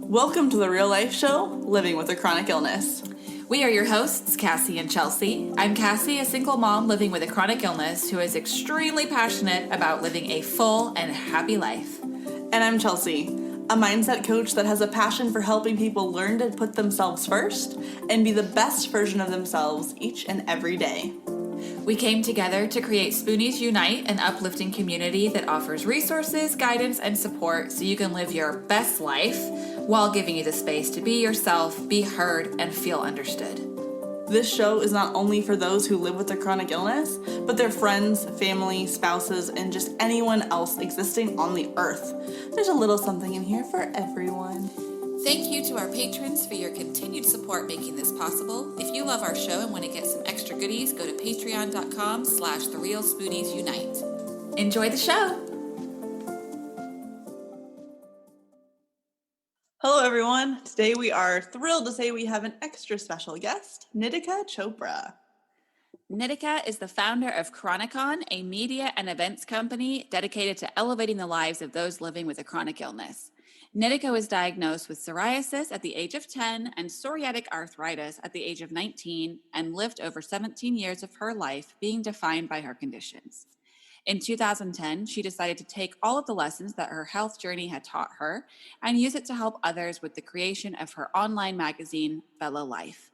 Welcome to the Real Life Show, Living with a Chronic Illness. We are your hosts, Cassie and Chelsea. I'm Cassie, a single mom living with a chronic illness who is extremely passionate about living a full and happy life. And I'm Chelsea, a mindset coach that has a passion for helping people learn to put themselves first and be the best version of themselves each and every day. We came together to create Spoonies Unite, an uplifting community that offers resources, guidance, and support so you can live your best life while giving you the space to be yourself, be heard, and feel understood. This show is not only for those who live with a chronic illness, but their friends, family, spouses, and just anyone else existing on the earth. There's a little something in here for everyone. Thank you to our patrons for your continued support making this possible. If you love our show and want to get some extra goodies, go to patreon.com/therealspoonies-unite. Enjoy the show. Hello, everyone. Today we are thrilled to say we have an extra special guest, Nitika Chopra. Nitika is the founder of ChroniCon, a media and events company dedicated to elevating the lives of those living with a chronic illness. Nitika was diagnosed with psoriasis at the age of 10 and psoriatic arthritis at the age of 19 and lived over 17 years of her life being defined by her conditions. In 2010, she decided to take all of the lessons that her health journey had taught her and use it to help others with the creation of her online magazine, Fellow Life.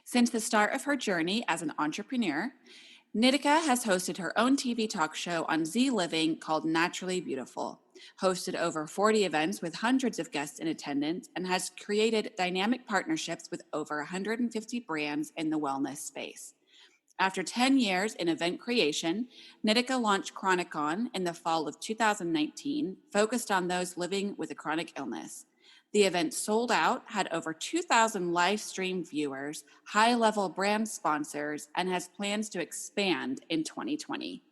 Since the start of her journey as an entrepreneur, Nitika has hosted her own TV talk show on Z Living called Naturally Beautiful, hosted over 40 events with hundreds of guests in attendance, and has created dynamic partnerships with over 150 brands in the wellness space. After 10 years in event creation, Nitika launched ChroniCon in the fall of 2019, focused on those living with a chronic illness. The event sold out, had over 2,000 live stream viewers, high-level brand sponsors, and has plans to expand in 2020.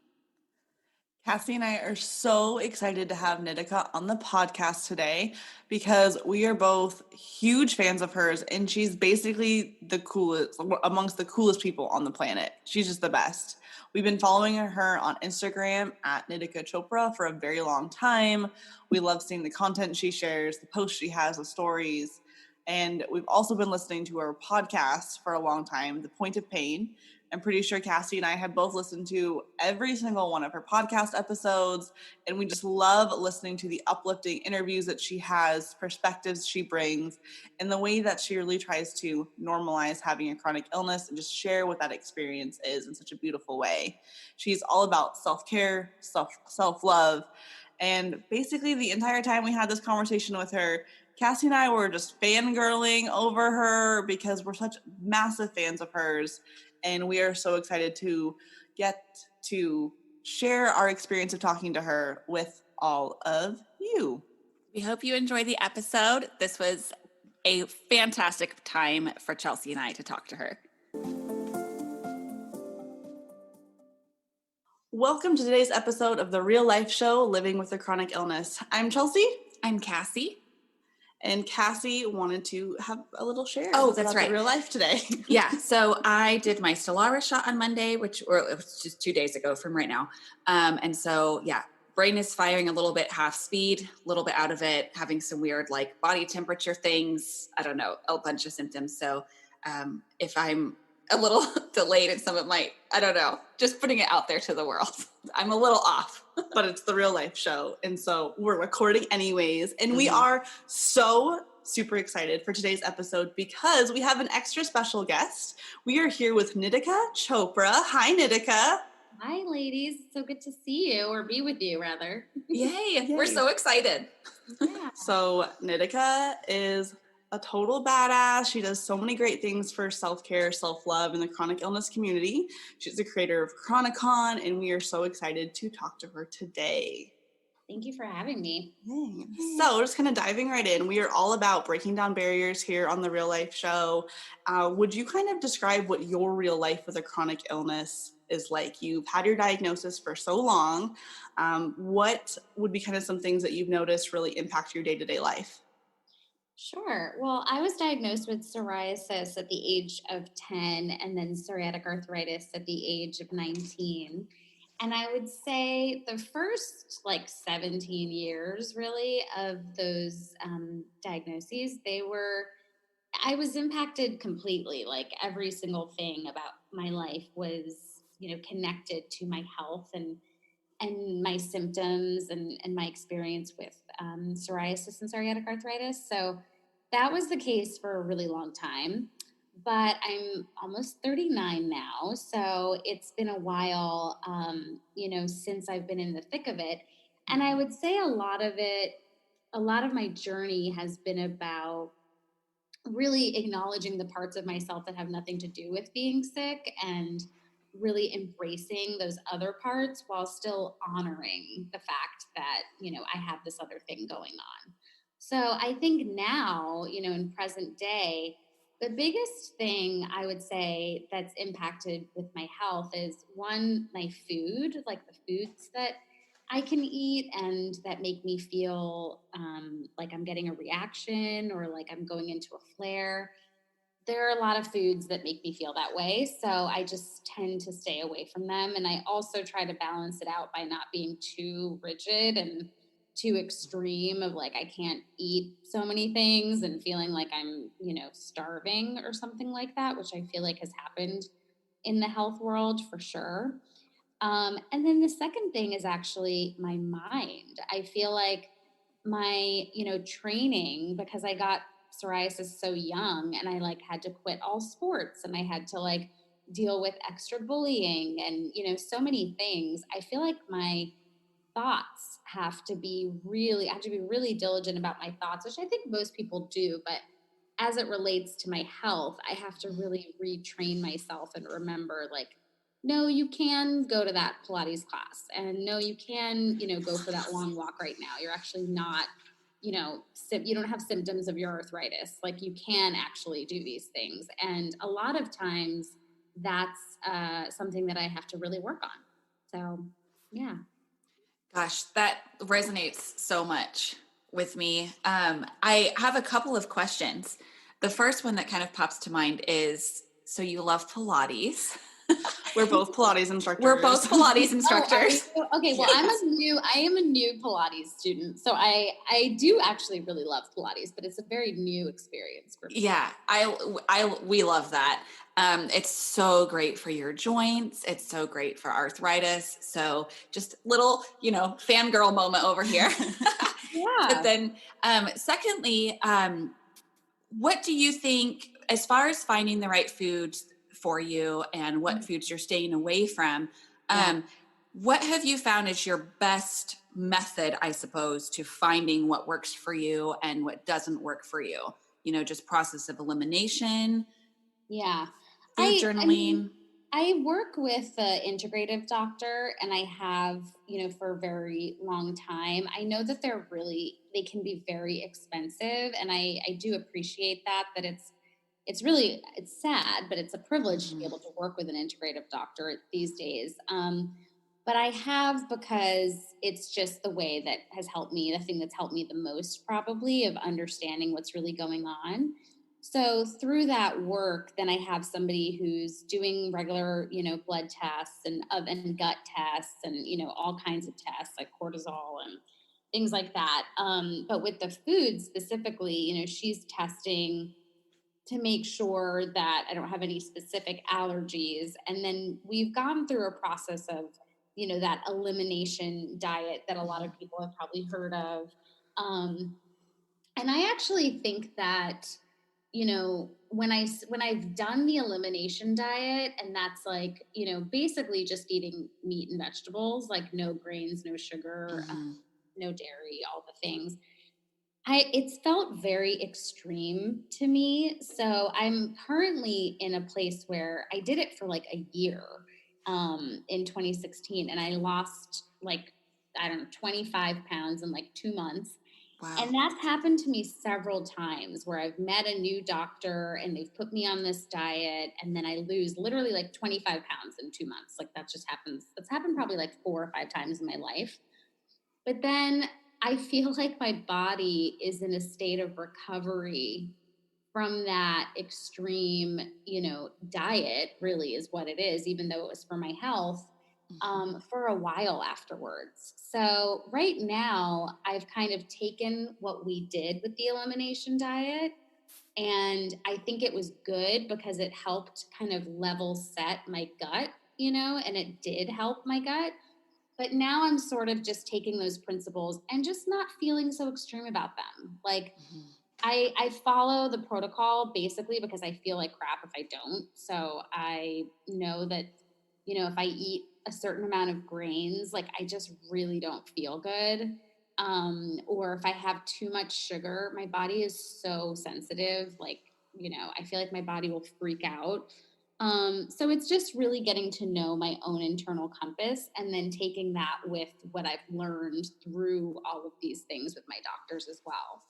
Cassie and I are so excited to have Nitika on the podcast today because we are both huge fans of hers, and she's basically the coolest, amongst the coolest people on the planet. She's just the best. We've been following her on Instagram at Nitika Chopra for a very long time. We love seeing the content she shares, the posts she has, the stories. And we've also been listening to her podcast for a long time, The Point of Pain. I'm pretty sure Cassie and I have both listened to every single one of her podcast episodes, and we just love listening to the uplifting interviews that she has, perspectives she brings, and the way that she really tries to normalize having a chronic illness and just share what that experience is in such a beautiful way. She's all about self-care, self-love, and basically the entire time we had this conversation with her, Cassie and I were just fangirling over her because we're such massive fans of hers. And we are so excited to get to share our experience of talking to her with all of you. We hope you enjoy the episode. This was a fantastic time for Chelsea and I to talk to her. Welcome to today's episode of the Real Life Show, Living with a Chronic Illness. I'm Chelsea. I'm Cassie. And Cassie wanted to have a little share that's about right. the real life today. Yeah, so I did my Stellaris shot on Monday, it was just 2 days ago from right now. And so, yeah, brain is firing a little bit half speed, a little bit out of it, having some weird like body temperature things. I don't know, a bunch of symptoms. So if I'm a little delayed in some of my, I don't know, just putting it out there to the world. I'm a little off. But it's the Real Life Show, and so we're recording anyways, and we are so super excited for today's episode because we have an extra special guest. We are here with Nitika Chopra. Hi, Nitika. Hi, ladies. So good to see you, or be with you, rather. Yay. We're so excited. Yeah. So Nitika is a total badass. She does so many great things for self-care, self-love in the chronic illness community. She's the creator of ChroniCon, and we are so excited to talk to her today. Thank you for having me. So just kind of diving right in, we are all about breaking down barriers here on the Real Life Show. Would you kind of describe what your real life with a chronic illness is like? You've had your diagnosis for so long. What would be kind of some things that you've noticed really impact your day-to-day life? Sure. Well, I was diagnosed with psoriasis at the age of 10 and then psoriatic arthritis at the age of 19. And I would say the first like 17 years really of those diagnoses, I was impacted completely. Like every single thing about my life was, connected to my health and my symptoms and my experience with psoriasis and psoriatic arthritis. So that was the case for a really long time. But I'm almost 39 now. So it's been a while, since I've been in the thick of it. And I would say a lot of my journey has been about really acknowledging the parts of myself that have nothing to do with being sick and really embracing those other parts while still honoring the fact that, I have this other thing going on. So I think now, in present day, the biggest thing I would say that's impacted with my health is one, my food, like the foods that I can eat and that make me feel like I'm getting a reaction or like I'm going into a flare. There are a lot of foods that make me feel that way. So I just tend to stay away from them. And I also try to balance it out by not being too rigid and too extreme of like, I can't eat so many things and feeling like I'm, starving or something like that, which I feel like has happened in the health world for sure. And then the second thing is actually my mind. I feel like my, training, because I got psoriasis so young and I like had to quit all sports and I had to like deal with extra bullying and, so many things. I feel like my thoughts I have to be really diligent about my thoughts, which I think most people do. But as it relates to my health, I have to really retrain myself and remember like, no, you can go to that Pilates class and no, you can, go for that long walk right now. You're actually not, you don't have symptoms of your arthritis. Like you can actually do these things. And a lot of times that's something that I have to really work on. So, yeah. Gosh, that resonates so much with me. I have a couple of questions. The first one that kind of pops to mind is, so you love Pilates. We're both Pilates instructors. We're both Pilates Oh, instructors. okay. Well, I am a new Pilates student, so I do actually really love Pilates, but it's a very new experience for me. Yeah, we love that. It's so great for your joints. It's so great for arthritis. So just little, fangirl moment over here. Yeah. But then, secondly, what do you think, as far as finding the right foods for you and what foods you're staying away from, what have you found is your best method, I suppose, to finding what works for you and what doesn't work for you? Just process of elimination, Yeah. food I mean, journaling. I work with an integrative doctor and I have, for a very long time. I know that they can be very expensive. And I do appreciate that it's sad, but it's a privilege to be able to work with an integrative doctor these days. But I have, because it's just the way that has helped me, the thing that's helped me the most probably of understanding what's really going on. So through that work, then I have somebody who's doing regular, blood tests and gut tests and, all kinds of tests like cortisol and things like that. But with the food specifically, she's testing to make sure that I don't have any specific allergies. And then we've gone through a process of, that elimination diet that a lot of people have probably heard of. And I actually think that, when I've done the elimination diet, and that's like, basically just eating meat and vegetables, like no grains, no sugar, no dairy, all the things. It's felt very extreme to me. So I'm currently in a place where I did it for like a year in 2016, and I lost like, I don't know, 25 pounds in like 2 months. Wow. And that's happened to me several times where I've met a new doctor and they've put me on this diet, and then I lose literally like 25 pounds in 2 months. Like that just happens. That's happened probably like 4 or 5 times in my life. But then I feel like my body is in a state of recovery from that extreme, diet really is what it is, even though it was for my health. for a while afterwards. So right now, I've kind of taken what we did with the elimination diet, and I think it was good because it helped kind of level set my gut, and it did help my gut. But now I'm sort of just taking those principles and just not feeling so extreme about them. Like Mhm. I follow the protocol basically because I feel like crap if I don't. So I know that, if I eat a certain amount of grains, like I just really don't feel good. Or if I have too much sugar, my body is so sensitive. Like, I feel like my body will freak out. So it's just really getting to know my own internal compass and then taking that with what I've learned through all of these things with my doctors as well.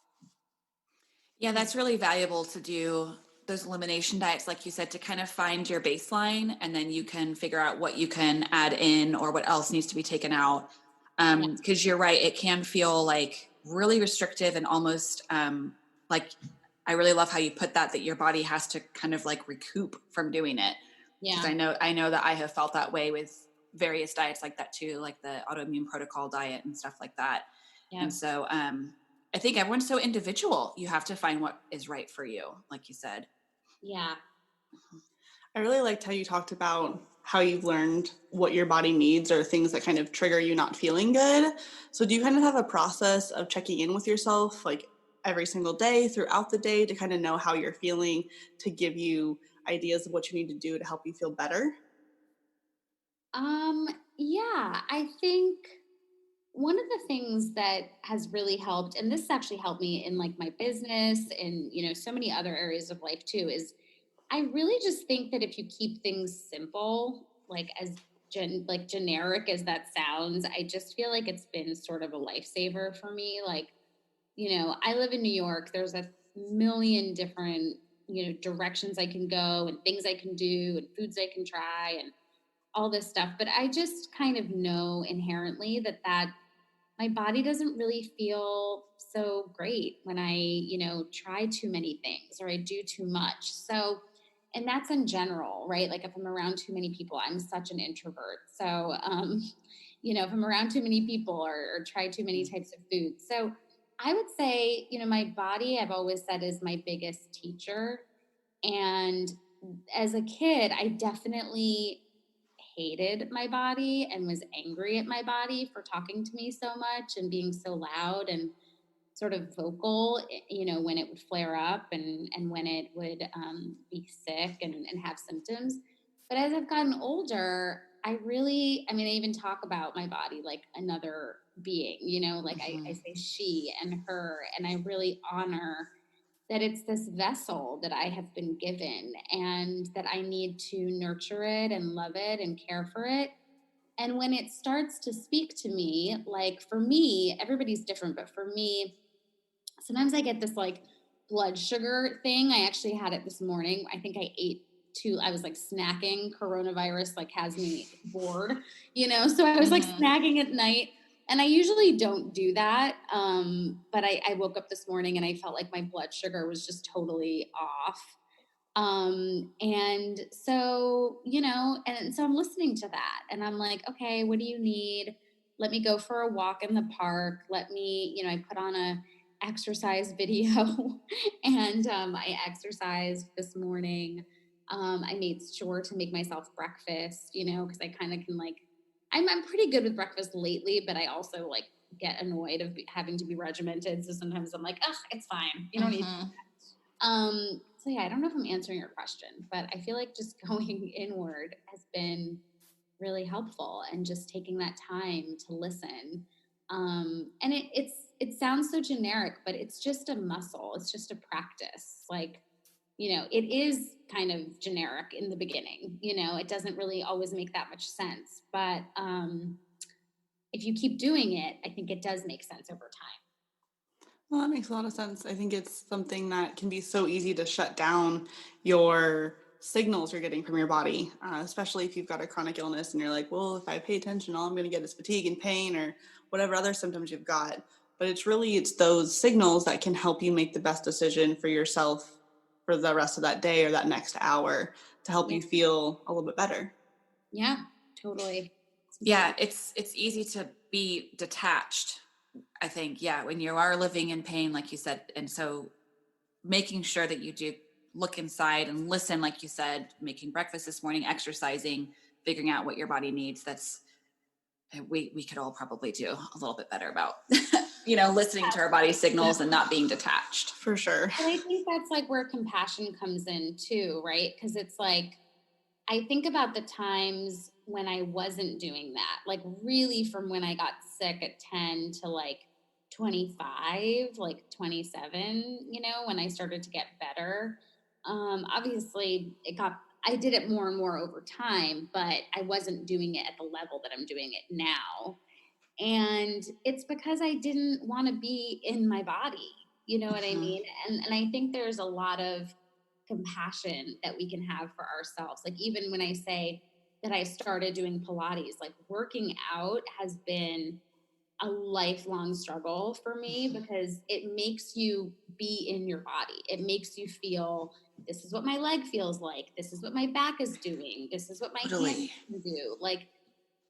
Yeah, that's really valuable to do those elimination diets, like you said, to kind of find your baseline and then you can figure out what you can add in or what else needs to be taken out. Yeah. Because you're right, it can feel like really restrictive and almost like I really love how you put that your body has to kind of like recoup from doing it. Because Yeah. I know that I have felt that way with various diets like that too, like the autoimmune protocol diet and stuff like that. Yeah. And so I think everyone's so individual. You have to find what is right for you, like you said. Yeah. I really liked how you talked about how you've learned what your body needs or things that kind of trigger you not feeling good. So do you kind of have a process of checking in with yourself like every single day throughout the day to kind of know how you're feeling to give you ideas of what you need to do to help you feel better? Um, yeah, I think one of the things that has really helped, and this actually helped me in like my business and so many other areas of life too, is I really just think that if you keep things simple, like as like generic as that sounds, I just feel like it's been sort of a lifesaver for me. Like, I live in New York. There's a million different, directions I can go and things I can do and foods I can try and all this stuff. But I just kind of know inherently that my body doesn't really feel so great when I, try too many things or I do too much. So, and that's in general, right? Like if I'm around too many people, I'm such an introvert. So, if I'm around too many people or try too many types of food. So I would say, my body, I've always said, is my biggest teacher. And as a kid, I definitely hated my body and was angry at my body for talking to me so much and being so loud and sort of vocal, when it would flare up and when it would be sick and have symptoms. But as I've gotten older, I mean, I even talk about my body like another being, like I Mhm. say she and her, and I really honor that it's this vessel that I have been given and that I need to nurture it and love it and care for it. And when it starts to speak to me, like for me, everybody's different, but for me, sometimes I get this like blood sugar thing. I actually had it this morning. I think I ate I was like snacking. Coronavirus like has me bored, so I was like Mhm. snacking at night. And I usually don't do that. But I woke up this morning and I felt like my blood sugar was just totally off. And so, and so I'm listening to that and I'm like, okay, what do you need? Let me go for a walk in the park. Let me, I put on a exercise video and I exercised this morning. I made sure to make myself breakfast, because I kind of can like, I'm pretty good with breakfast lately, but I also like get annoyed of having to be regimented. So sometimes I'm like, oh, it's fine. You don't need. Mhm. So yeah, I don't know if I'm answering your question, but I feel like just going inward has been really helpful and just taking that time to listen. And it sounds so generic, but it's just a muscle. It's just a practice. Like, it is kind of generic in the beginning. It doesn't really always make that much sense. But if you keep doing it, I think it does make sense over time. Well, that makes a lot of sense. I think it's something that can be so easy to shut down your signals you're getting from your body, especially if you've got a chronic illness and you're like, well, if I pay attention, all I'm going to get is fatigue and pain or whatever other symptoms you've got. But it's those signals that can help you make the best decision for yourself for the rest of that day or that next hour to help Yeah. you feel a little bit better. Yeah, totally. Yeah, it's easy to be detached, I think. Yeah, when you are living in pain, like you said. And so making sure that you do look inside and listen, like you said, making breakfast this morning, exercising, figuring out what your body needs. That's we could all probably do a little bit better about listening to our body signals and not being detached. For sure. But I think that's like where compassion comes in too, right? Because it's like, I think about the times when I wasn't doing that, like really from when I got sick at 10 to like 25, like 27, when I started to get better. Obviously, I did it more and more over time, but I wasn't doing it at the level that I'm doing it now. And it's because I didn't want to be in my body. You know what I Mhm. mean? And I think there's a lot of compassion that we can have for ourselves. Like even when I say that I started doing Pilates, like working out has been a lifelong struggle for me because it makes you be in your body. It makes you feel this is what my leg feels like. This is what my back is doing. This is what my hands Totally. can do. Like,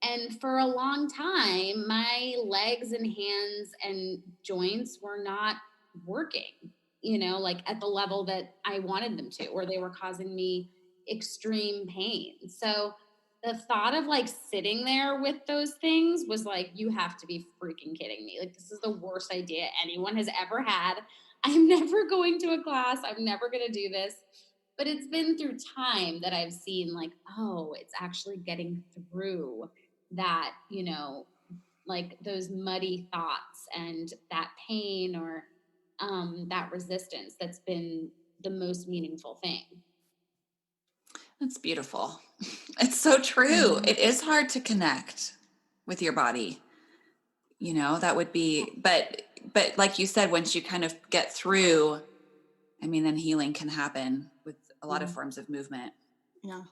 and for a long time, my legs and hands and joints were not working, like at the level that I wanted them to, or they were causing me extreme pain. So the thought of like sitting there with those things was like, you have to be freaking kidding me. Like, this is the worst idea anyone has ever had. I'm never going to a class. I'm never going to do this. But it's been through time that I've seen, like, oh, it's actually getting through that, like those muddy thoughts and that pain or that resistance that's been the most meaningful thing. That's beautiful. It's so true. Mhm. It is hard to connect with your body. That would be, but like you said, once you kind of get through, I mean, then healing can happen with a lot of Mhm. forms of movement. Yeah.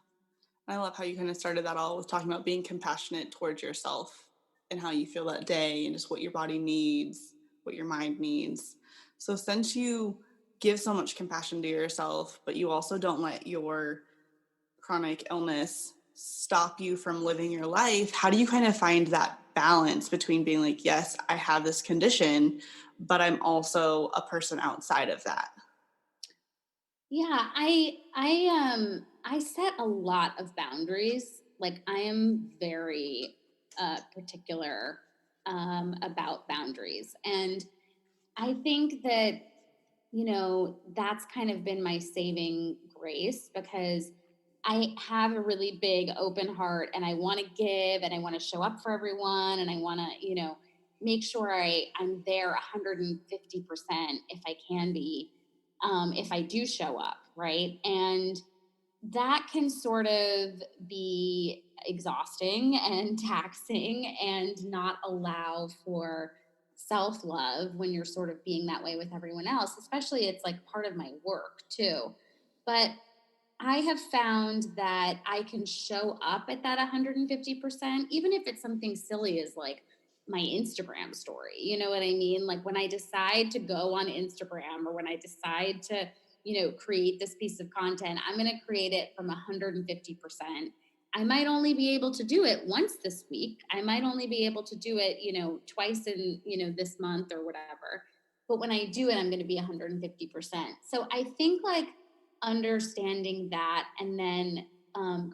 I love how you kind of started that all with talking about being compassionate towards yourself and how you feel that day and just what your body needs, what your mind needs. So, since you give so much compassion to yourself, but you also don't let your chronic illness stop you from living your life, how do you kind of find that balance between being like, yes, I have this condition, but I'm also a person outside of that? Yeah, I set a lot of boundaries. Like I am very particular about boundaries. And I think that, that's kind of been my saving grace because I have a really big open heart and I want to give and I want to show up for everyone and I want to, make sure I'm there 150% if I can be, if I do show up, right? And that can sort of be exhausting and taxing and not allow for self love when you're sort of being that way with everyone else, especially it's like part of my work too. But I have found that I can show up at that 150%, even if it's something silly as like my Instagram story. You know what I mean? Like when I decide to go on Instagram or when I decide to, create this piece of content, I'm going to create it from 150%. I might only be able to do it once this week. I might only be able to do it, twice in, this month or whatever. But when I do it, I'm going to be 150%. So I think like understanding that and then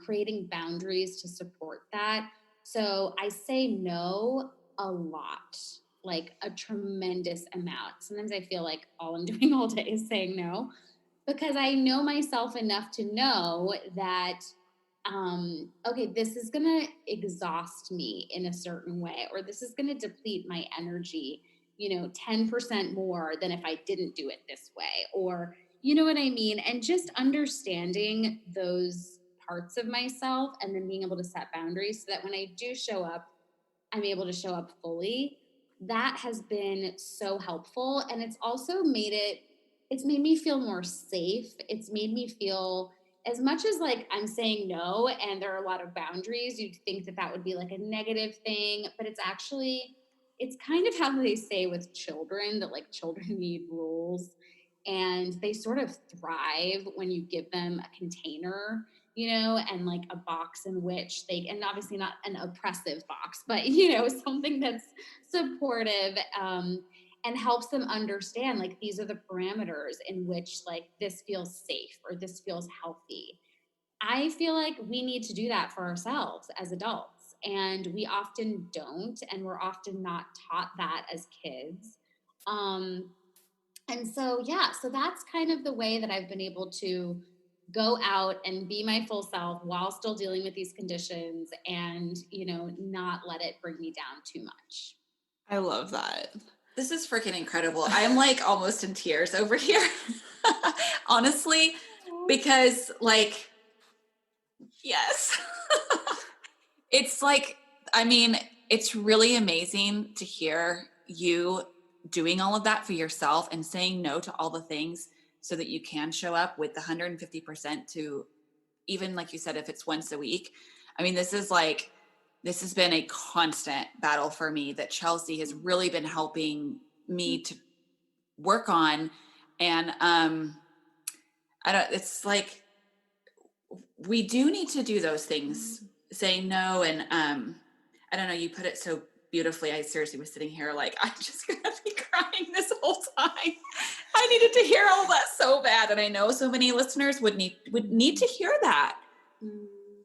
creating boundaries to support that. So I say no a lot, like a tremendous amount. Sometimes I feel like all I'm doing all day is saying no because I know myself enough to know that, okay, this is going to exhaust me in a certain way, or this is going to deplete my energy, 10% more than if I didn't do it this way, or, you know what I mean? And just understanding those parts of myself and then being able to set boundaries so that when I do show up, I'm able to show up fully. That has been so helpful. And it's made me feel more safe. It's made me feel as much as like I'm saying no and there are a lot of boundaries, you'd think that that would be like a negative thing, but it's kind of how they say with children that like children need rules and they sort of thrive when you give them a container and like a box in which and obviously not an oppressive box, but, something that's supportive, and helps them understand like these are the parameters in which like this feels safe or this feels healthy. I feel like we need to do that for ourselves as adults, and we often don't, and we're often not taught that as kids. Um, and so, yeah, so that's kind of the way that I've been able to go out and be my full self while still dealing with these conditions and, not let it bring me down too much. I love that. This is freaking incredible. I'm like almost in tears over here. Honestly, because like, yes. It's like, I mean, it's really amazing to hear you doing all of that for yourself and saying no to all the things so that you can show up with the 150% to, even like you said, if it's once a week. I mean, this has been a constant battle for me that Chelsea has really been helping me to work on. And it's like, we do need to do those things, say no. And I don't know, you put it so beautifully. I seriously was sitting here like, I'm just going to be crying this whole time. I needed to hear all that so bad. And I know so many listeners would need to hear that,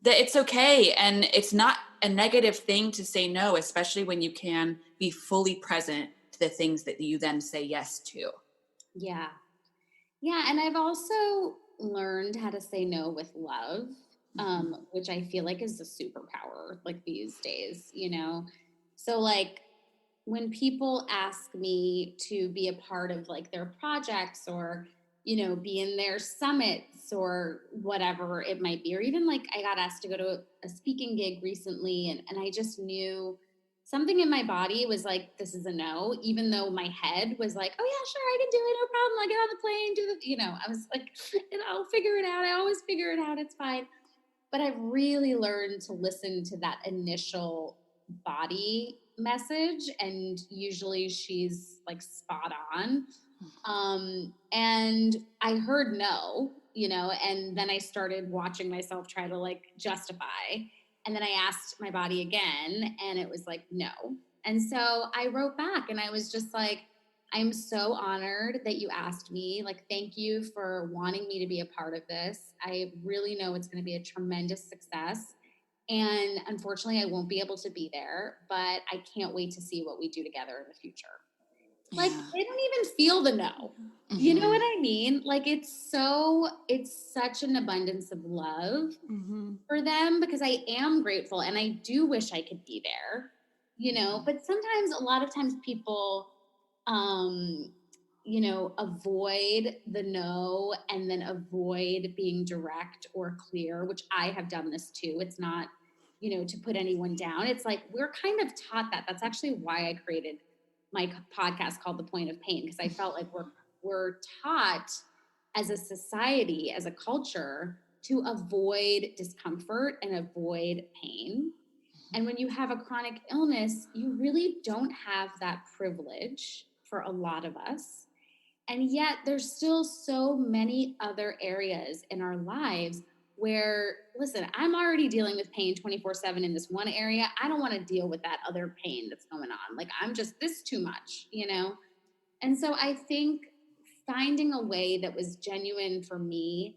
that it's okay. And it's not a negative thing to say no, especially when you can be fully present to the things that you then say yes to. Yeah. Yeah. And I've also learned how to say no with love, which I feel like is a superpower like these days, So like when people ask me to be a part of like their projects or, be in their summits or whatever it might be, or even like I got asked to go to a speaking gig recently and I just knew something in my body was like, this is a no, even though my head was like, oh yeah, sure, I can do it, no problem. I'll get on the plane, I was like, and I'll figure it out. I always figure it out. It's fine. But I've really learned to listen to that initial body message. And usually she's like spot on. And I heard no, and then I started watching myself try to like justify. And then I asked my body again, and it was like, no. And so I wrote back and I was just like, I'm so honored that you asked me. Like, thank you for wanting me to be a part of this. I really know it's going to be a tremendous success. And unfortunately, I won't be able to be there, but I can't wait to see what we do together in the future. Like, they don't even feel the no. You know what I mean? Like, it's such an abundance of love for them because I am grateful and I do wish I could be there, but sometimes, a lot of times people, avoid the no and then avoid being direct or clear, which I have done this too. It's not, to put anyone down. It's like, we're kind of taught that. That's actually why I created my podcast called The Point of Pain, because I felt like we're taught as a society, as a culture, to avoid discomfort and avoid pain. And when you have a chronic illness, you really don't have that privilege for a lot of us. And yet there's still so many other areas in our lives where, listen, I'm already dealing with pain 24/7 in this one area. I don't want to deal with that other pain that's going on. Like, I'm just this too much, And so I think finding a way that was genuine for me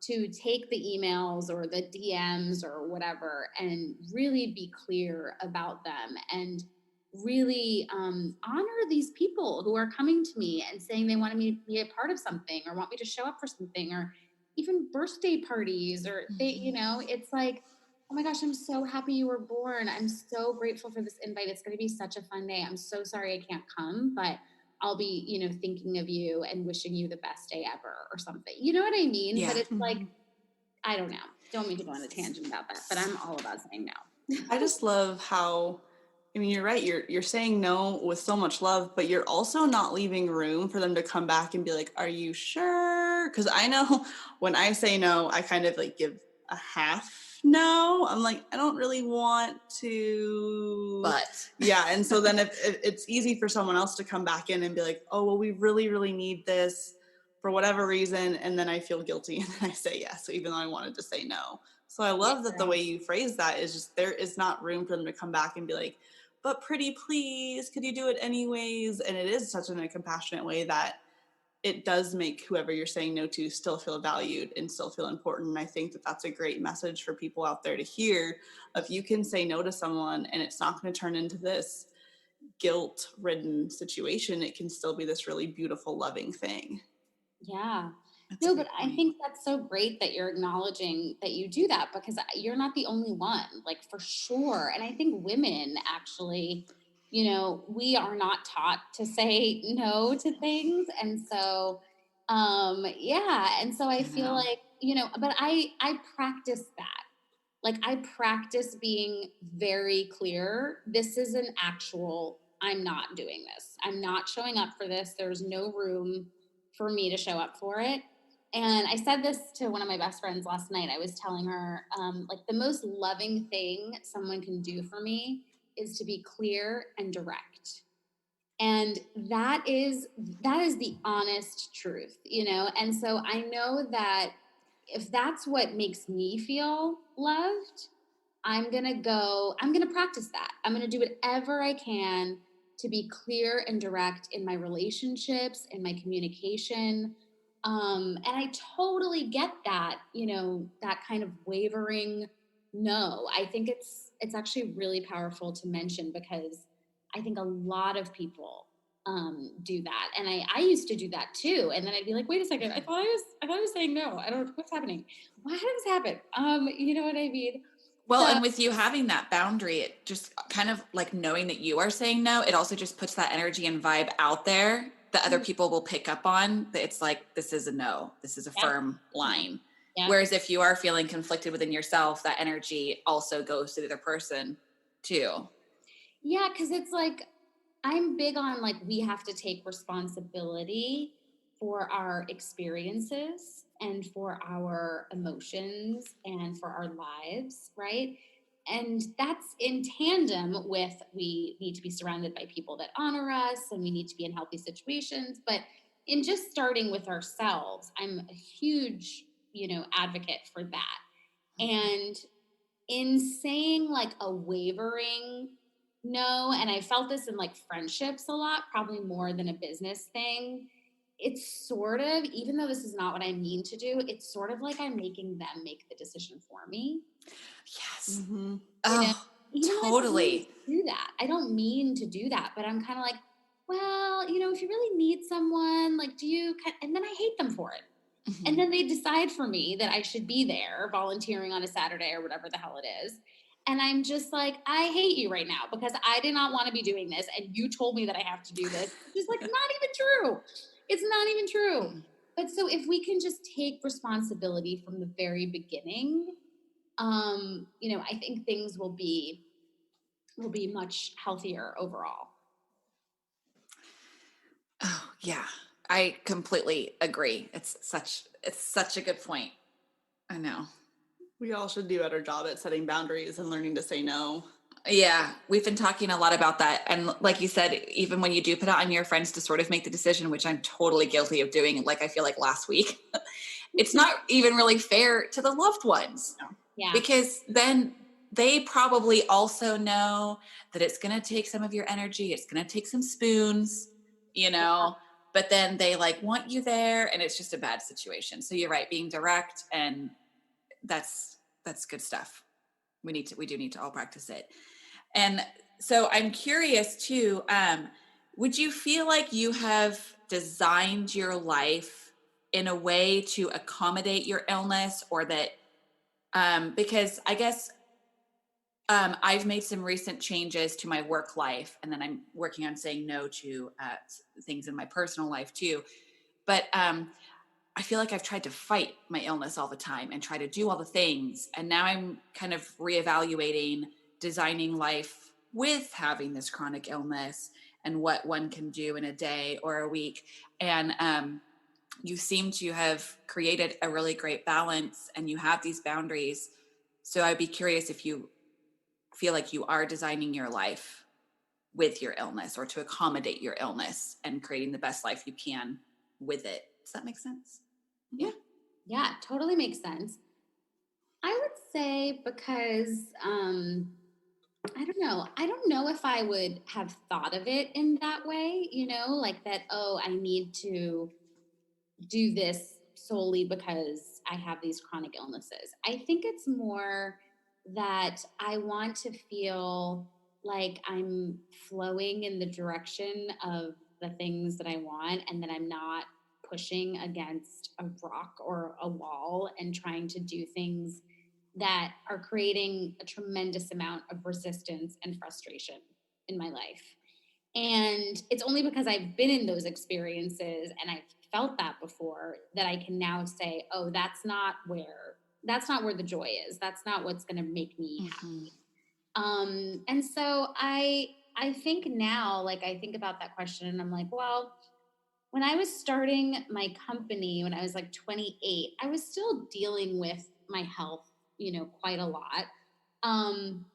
to take the emails or the DMs or whatever and really be clear about them and really honor these people who are coming to me and saying they want me to be a part of something or want me to show up for something, or even birthday parties, or it's like, oh my gosh, I'm so happy you were born. I'm so grateful for this invite. It's going to be such a fun day. I'm so sorry I can't come, but I'll be, thinking of you and wishing you the best day ever or something. You know what I mean? Yeah. But it's like, I don't know. Don't mean to go on a tangent about that, but I'm all about saying no. I just love how, I mean, you're right. You're saying no with so much love, but you're also not leaving room for them to come back and be like, are you sure? Because I know when I say no, I kind of like give a half no. I'm like, I don't really want to. But yeah. And so then if it's easy for someone else to come back in and be like, oh, well, we really, really need this. for whatever reason, and then I feel guilty and then I say yes, even though I wanted to say no. So I love that the way you phrase that is just there is not room for them to come back and be like, but pretty please, could you do it anyways? And it is such in a compassionate way that it does make whoever you're saying no to still feel valued and still feel important. And I think that that's a great message for people out there to hear. If you can say no to someone and it's not going to turn into this guilt-ridden situation, it can still be this really beautiful, loving thing. Yeah. That's No, a but good I point. think that's so great that you're acknowledging that you do that, because you're not the only one, like, for sure. And I think women actually, we are not taught to say no to things. And so, yeah. And so I I feel know. like, but I practice that. Like, I practice being very clear. This is an actual, I'm not doing this. I'm not showing up for this. There's no room for me to show up for it. And I said this to one of my best friends last night. I was telling her, like, the most loving thing someone can do for me is to be clear and direct. And that is the honest truth, And so I know that if that's what makes me feel loved, I'm going to practice that. I'm going to do whatever I can to be clear and direct in my relationships, in my communication. And I totally get that, that kind of wavering no. I think it's actually really powerful to mention, because I think a lot of people do that. And I used to do that too. And then I'd be like, wait a second, I thought I was saying no. I don't, what's happening? Why did this happen? You know what I mean? Well, So and with you having that boundary, it just kind of like knowing that you are saying no, it also just puts that energy and vibe out there that other people will pick up on, that it's like, this is a no, this is a yep, firm line. yep. Whereas if you are feeling conflicted within yourself, that energy also goes to the other person too. Yeah, because it's like, I'm big on, like, we have to take responsibility for our experiences and for our emotions and for our lives, right? And that's in tandem with, we need to be surrounded by people that honor us, and we need to be in healthy situations. But in just starting with ourselves, I'm a huge, advocate for that. And in saying, like, a wavering no, and I felt this in, like, friendships a lot, probably more than a business thing. It's sort of, even though this is not what I mean to do, it's sort of like I'm making them make the decision for me. Yes. Mm-hmm. You know, Oh, even though I don't mean totally. to do that. I don't mean to do that, but I'm kind of like, well, if you really need someone, like, and then I hate them for it. And Mhm. then they decide for me that I should be there volunteering on a Saturday or whatever the hell it is. And I'm just like, I hate you right now, because I did not want to be doing this. And you told me that I have to do this. It's just, like, not even true. It's not even true. But so if we can just take responsibility from the very beginning, I think things will be much healthier overall. Oh, yeah. I completely agree. It's such a good point. I know. We all should do a better job at setting boundaries and learning to say no. Yeah, we've been talking a lot about that. And like you said, even when you do put it on your friends to sort of make the decision, which I'm totally guilty of doing, like I feel like last week, it's not even really fair to the loved ones, Yeah. because then they probably also know that it's going to take some of your energy. It's going to take some spoons, but then they like want you there, and it's just a bad situation. So you're right, being direct, and that's good stuff. We do need to all practice it. And so I'm curious too, would you feel like you have designed your life in a way to accommodate your illness, or that, because I guess I've made some recent changes to my work life, and then I'm working on saying no to things in my personal life too. But I feel like I've tried to fight my illness all the time and try to do all the things. And now I'm kind of reevaluating designing life with having this chronic illness and what one can do in a day or a week. And you seem to have created a really great balance, and you have these boundaries. So I'd be curious if you feel like you are designing your life with your illness, or to accommodate your illness and creating the best life you can with it Does that make sense? Yeah. Yeah, totally makes sense. I would say because I don't know. I don't know if I would have thought of it in that way, like that, oh, I need to do this solely because I have these chronic illnesses. I think it's more that I want to feel like I'm flowing in the direction of the things that I want and that I'm not pushing against a rock or a wall and trying to do things that are creating a tremendous amount of resistance and frustration in my life. And it's only because I've been in those experiences and I've felt that before that I can now say, oh, that's not where the joy is. That's not what's going to make me happy. Mhm. And so I think now, like I think about that question and I'm like, well, when I was starting my company when I was like 28, I was still dealing with my health, quite a lot. Um,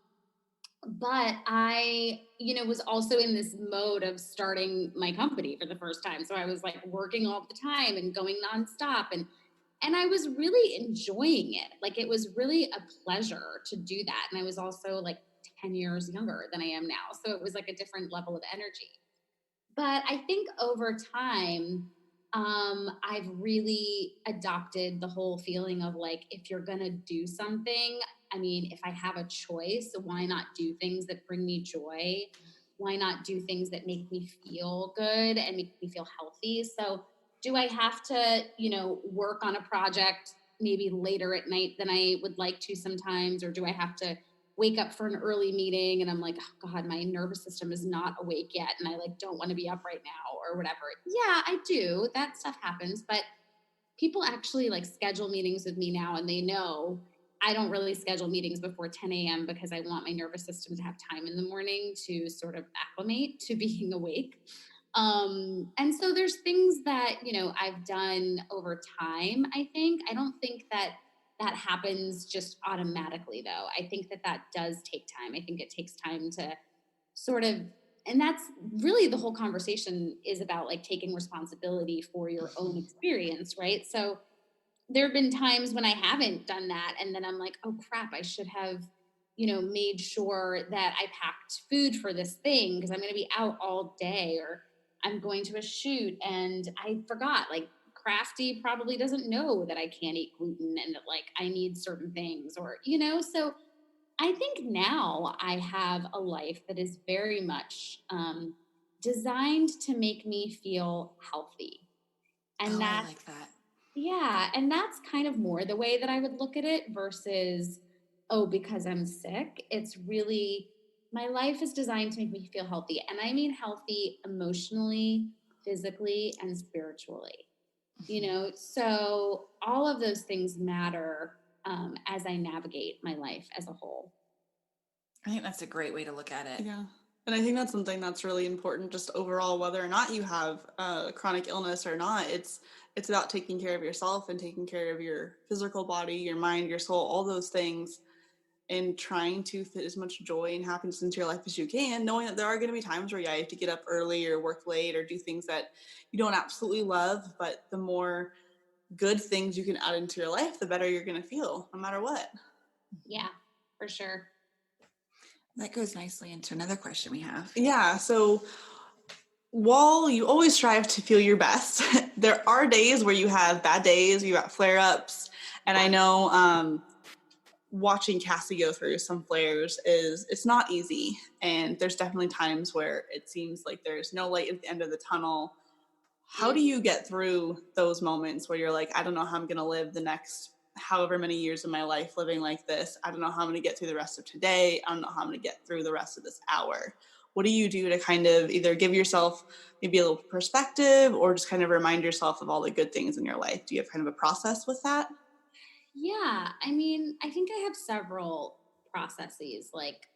but I, was also in this mode of starting my company for the first time. So I was like working all the time and going nonstop and I was really enjoying it. Like it was really a pleasure to do that. And I was also like 10 years younger than I am now. So it was like a different level of energy. But I think over time, I've really adopted the whole feeling of like, if you're going to do something, I mean, if I have a choice, why not do things that bring me joy? Why not do things that make me feel good and make me feel healthy? So, do I have to, work on a project maybe later at night than I would like to sometimes? Or do I have to wake up for an early meeting and I'm like, oh God, my nervous system is not awake yet. And I like don't want to be up right now or whatever. Yeah, I do. That stuff happens. But people actually like schedule meetings with me now and they know I don't really schedule meetings before 10 a.m. because I want my nervous system to have time in the morning to sort of acclimate to being awake. And so there's things that, I've done over time, I think. I don't think that happens just automatically, though. I think that does take time. I think it takes time to sort of, and that's really the whole conversation is about like taking responsibility for your own experience, right? So there have been times when I haven't done that. And then I'm like, oh crap, I should have, made sure that I packed food for this thing because I'm going to be out all day or I'm going to a shoot and I forgot. Like, Crafty probably doesn't know that I can't eat gluten and that like I need certain things or, so I think now I have a life that is very much designed to make me feel healthy. And Oh, I that's like that. yeah, and that's kind of more the way that I would look at it versus, oh, because I'm sick. It's really, my life is designed to make me feel healthy. And I mean healthy emotionally, physically, and spiritually. So all of those things matter as I navigate my life as a whole. I think that's a great way to look at it. Yeah. And I think that's something that's really important just overall, whether or not you have a chronic illness or not. It's about taking care of yourself and taking care of your physical body, your mind, your soul, all those things, and trying to fit as much joy and happiness into your life as you can, knowing that there are going to be times where you have to get up early or work late or do things that you don't absolutely love, but the more good things you can add into your life, the better you're going to feel, no matter what. Yeah, for sure. That goes nicely into another question we have. Yeah. So while you always strive to feel your best, there are days where you have bad days, you got flare ups. And I know watching Cassie go through some flares it's not easy. And there's definitely times where it seems like there's no light at the end of the tunnel. How do you get through those moments where you're like, I don't know how I'm going to live the next however many years of my life living like this? I don't know how I'm going to get through the rest of today. I don't know how I'm going to get through the rest of this hour. What do you do to kind of either give yourself maybe a little perspective or just kind of remind yourself of all the good things in your life? Do you have kind of a process with that? Yeah, I mean, I think I have several processes. Like,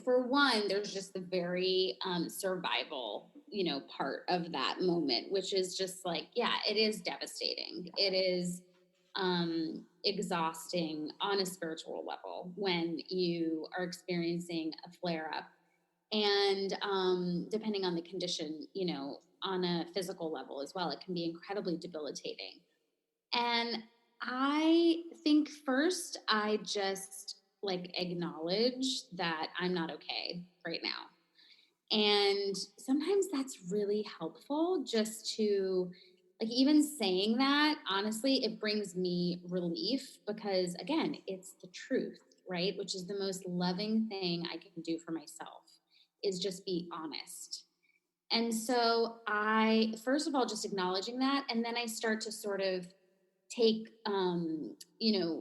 for one, there's just the very survival, part of that moment, which is just like, yeah, it is devastating. It is exhausting on a spiritual level when you are experiencing a flare up. And depending on the condition, you know, on a physical level as well, it can be incredibly debilitating. And I think first I just like acknowledge that I'm not okay right now. And sometimes that's really helpful just to, like, even saying that, honestly, it brings me relief because, again, it's the truth, right? Which is the most loving thing I can do for myself is just be honest. And so I, first of all, just acknowledging that. And then I start to sort of take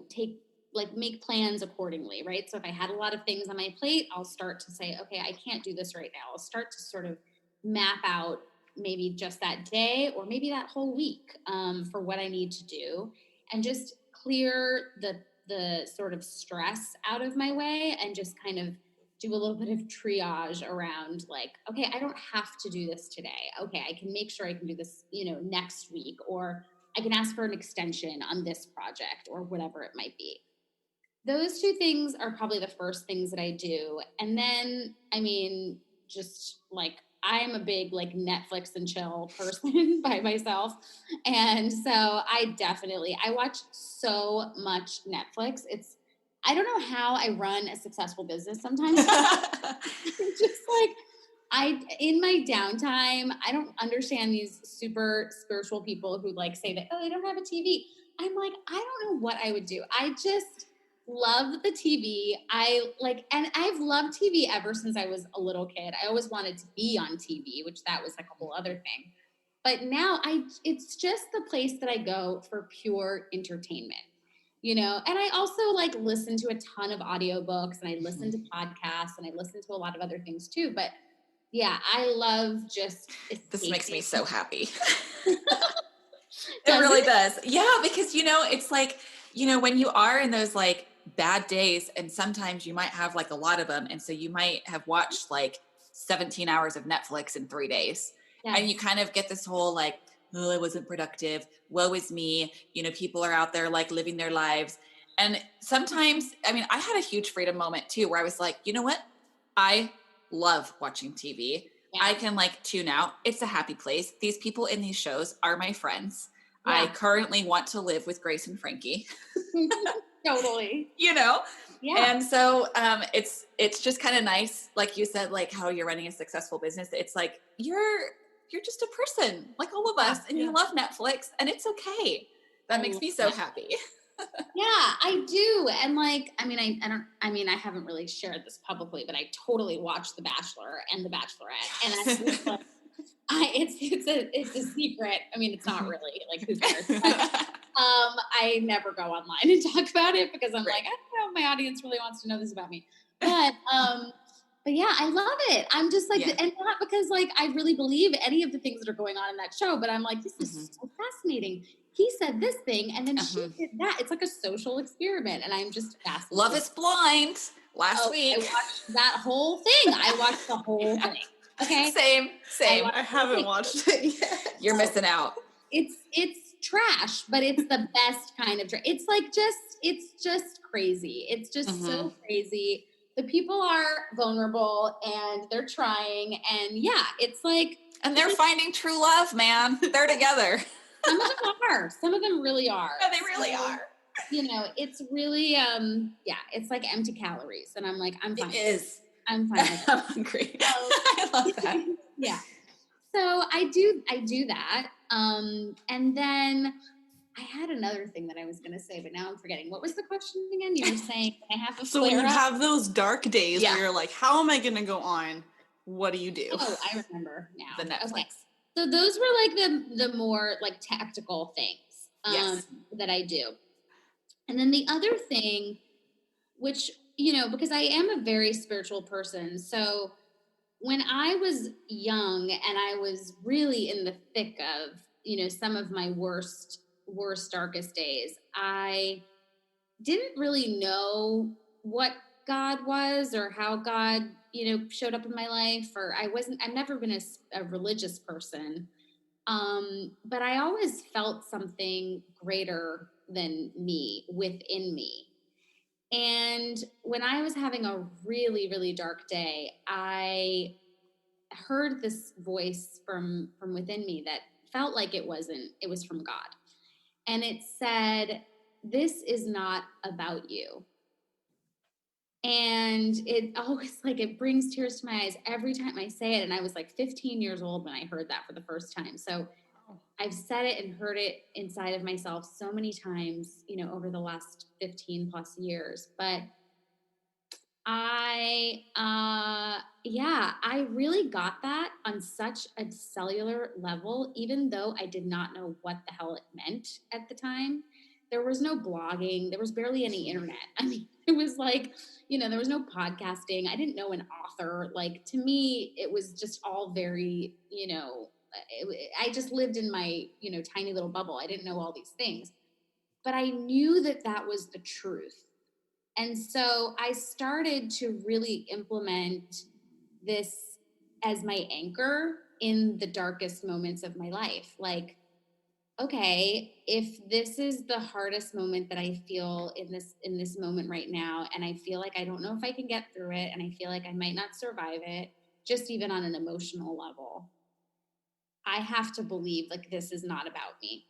take like make plans accordingly, right? So if I had a lot of things on my plate, I'll start to say, okay, I can't do this right now. I'll start to sort of map out maybe just that day or maybe that whole week, for what I need to do, and just clear the sort of stress out of my way, and just kind of do a little bit of triage around, like, okay, I don't have to do this today. Okay, I can make sure I can do this, next week, or I can ask for an extension on this project or whatever it might be. Those two things are probably the first things that I do. And then, I mean, just like, I am a big like Netflix and chill person by myself. And so I watch so much Netflix. I don't know how I run a successful business sometimes. It's just like, in my downtime, I don't understand these super spiritual people who like say that, oh, they don't have a TV. I'm like, I don't know what I would do. I just love the TV. And I've loved TV ever since I was a little kid. I always wanted to be on TV, which that was like a whole other thing. But now it's just the place that I go for pure entertainment, and I also like listen to a ton of audiobooks, and I listen to podcasts, and I listen to a lot of other things too. But yeah, I love just This makes me escaping. so happy. It Does really it? does. Yeah, because it's like, when you are in those like bad days, and sometimes you might have like a lot of them, and so you might have watched like 17 hours of Netflix in 3 days. And you Yes. kind of get this whole like, oh, I wasn't productive. Woe is me. People are out there like living their lives. And sometimes, I mean, I had a huge freedom moment too, where I was like, you know what? I love watching TV. Yeah. I can like tune out. It's a happy place. These people in these shows are my friends. I Yeah. currently want to live with Grace and Frankie. Totally. Yeah. Yeah. And so it's just kind of nice, like you said, like how you're running a successful business. It's like you're just a person like all of us, and you love Netflix, and it's okay. That makes me so happy. Yeah, I do. And like, I mean, I haven't really shared this publicly, but I totally watched The Bachelor and The Bachelorette. And I was like, it's a secret. I mean, it's not really, like, who cares? But, I never go online and talk about it because I'm like, I don't know if my audience really wants to know this about me. But yeah, I love it. I'm just like, and not because like I really believe any of the things that are going on in that show, but I'm like, this is so fascinating. He said this thing, and then she did that. It's like a social experiment, and I'm just fascinated. Love is Blind last week. I watched that whole thing. I watched the whole thing. Okay. Same. I haven't watched it yet. You're missing out. It's trash, but it's the best kind of trash. It's like it's just crazy. It's just so crazy. The people are vulnerable and they're trying, and yeah, it's like, and they're finding true love, man. They're together. Some of them are. Some of them really are. Yeah, they really are. It's really it's like empty calories, and I'm like, I'm fine. It is. I'm fine. I'm hungry. I love that. Yeah. So I do that. And then I had another thing that I was going to say, but now I'm forgetting. What was the question again? You were saying I have a So when you have those dark days where you're like, how am I going to go on? What do you do? Oh, I remember now. The Netflix. Okay. So those were like the more like tactical things that I do. And then the other thing, which, because I am a very spiritual person. So when I was young and I was really in the thick of, some of my worst, darkest days, I didn't really know what God was or how God, showed up in my life, or I've never been a religious person. But I always felt something greater than me within me. And when I was having a really, really dark day, I heard this voice from within me that felt like it was from God. And it said, "This is not about you." And it always, like, it brings tears to my eyes every time I say it. And I was like 15 years old when I heard that for the first time. So I've said it and heard it inside of myself so many times, over the last 15 plus years. But I really got that on such a cellular level, even though I did not know what the hell it meant at the time. There was no blogging, there was barely any internet. I mean, it was like, there was no podcasting. I didn't know an author. Like, to me, it was just all very, I just lived in my, tiny little bubble. I didn't know all these things, but I knew that that was the truth. And so I started to really implement this as my anchor in the darkest moments of my life. Like, okay, if this is the hardest moment that I feel in this moment right now, and I feel like I don't know if I can get through it, and I feel like I might not survive it, just even on an emotional level, I have to believe like this is not about me.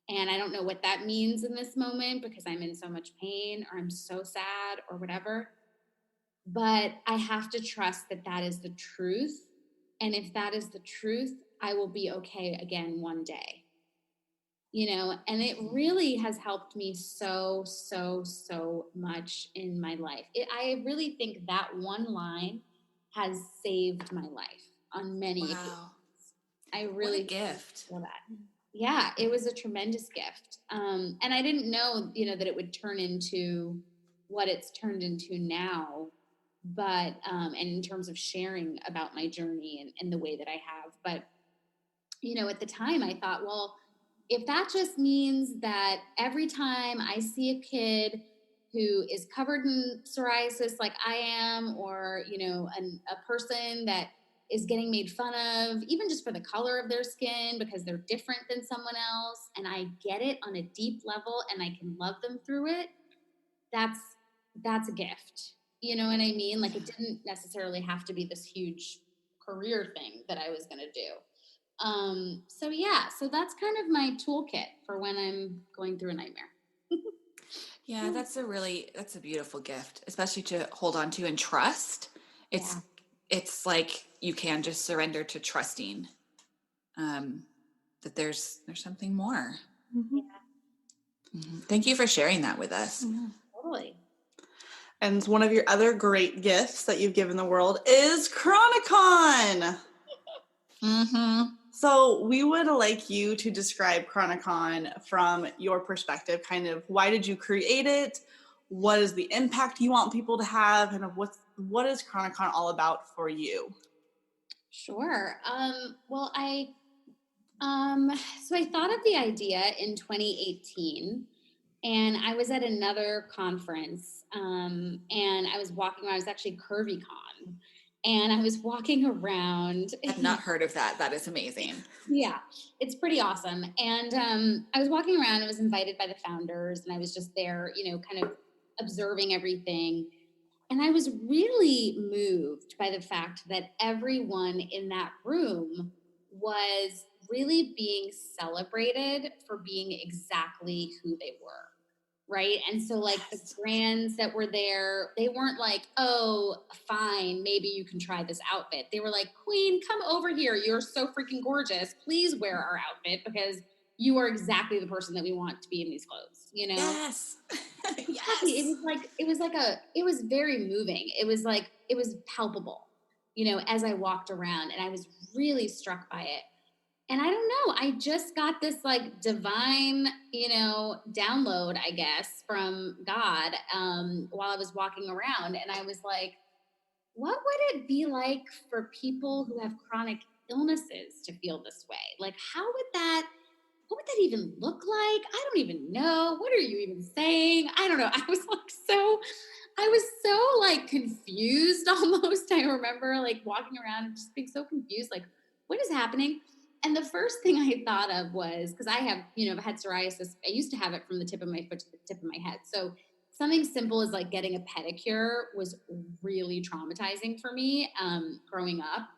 And I don't know what that means in this moment because I'm in so much pain or I'm so sad or whatever. But I have to trust that that is the truth. And if that is the truth, I will be okay again one day. And it really has helped me so, so, so much in my life. I really think that one line has saved my life on many occasions. Wow. I What a really gift. feel that. Yeah, it was a tremendous gift. And I didn't know, that it would turn into what it's turned into now. But, and in terms of sharing about my journey and the way that I have. But, at the time I thought, well, if that just means that every time I see a kid who is covered in psoriasis like I am, or, a person that is getting made fun of, even just for the color of their skin because they're different than someone else, and I get it on a deep level and I can love them through it, that's a gift. You know what I mean? Like, it didn't necessarily have to be this huge career thing that I was going to do. So that's kind of my toolkit for when I'm going through a nightmare. Yeah, that's a beautiful gift, especially to hold on to and trust. It's Yeah. it's like you can just surrender to trusting that there's something more. Mm-hmm. Thank you for sharing that with us. Mm-hmm. Totally. And one of your other great gifts that you've given the world is ChroniCon. Mm-hmm. So we would like you to describe ChroniCon from your perspective. Kind of, why did you create it? What is the impact you want people to have? And what is ChroniCon all about for you? Sure. Well, so I thought of the idea in 2018, and I was at another conference, and I was walking around. I was actually CurvyCon, and I was walking around. I've not heard of that. That is amazing. Yeah, it's pretty awesome. And I was walking around. I was invited by the founders, and I was just there, kind of observing everything. And I was really moved by the fact that everyone in that room was really being celebrated for being exactly who they were. Right. And so, like, the brands that were there, they weren't like, oh, fine, maybe you can try this outfit. They were like, Queen, come over here. You're so freaking gorgeous. Please wear our outfit because you are exactly the person that we want to be in these clothes, Yes. Exactly. Yes. It was very moving. It was palpable, as I walked around, and I was really struck by it. And I don't know, I just got this like divine, download, I guess, from God, while I was walking around. And I was like, what would it be like for people who have chronic illnesses to feel this way? Like, what would that even look like? I don't even know. What are you even saying? I don't know. I was so like confused almost. I remember like walking around and just being so confused, like, what is happening? And the first thing I thought of was, because I have, I've had psoriasis. I used to have it from the tip of my foot to the tip of my head. So something simple as like getting a pedicure was really traumatizing for me growing up.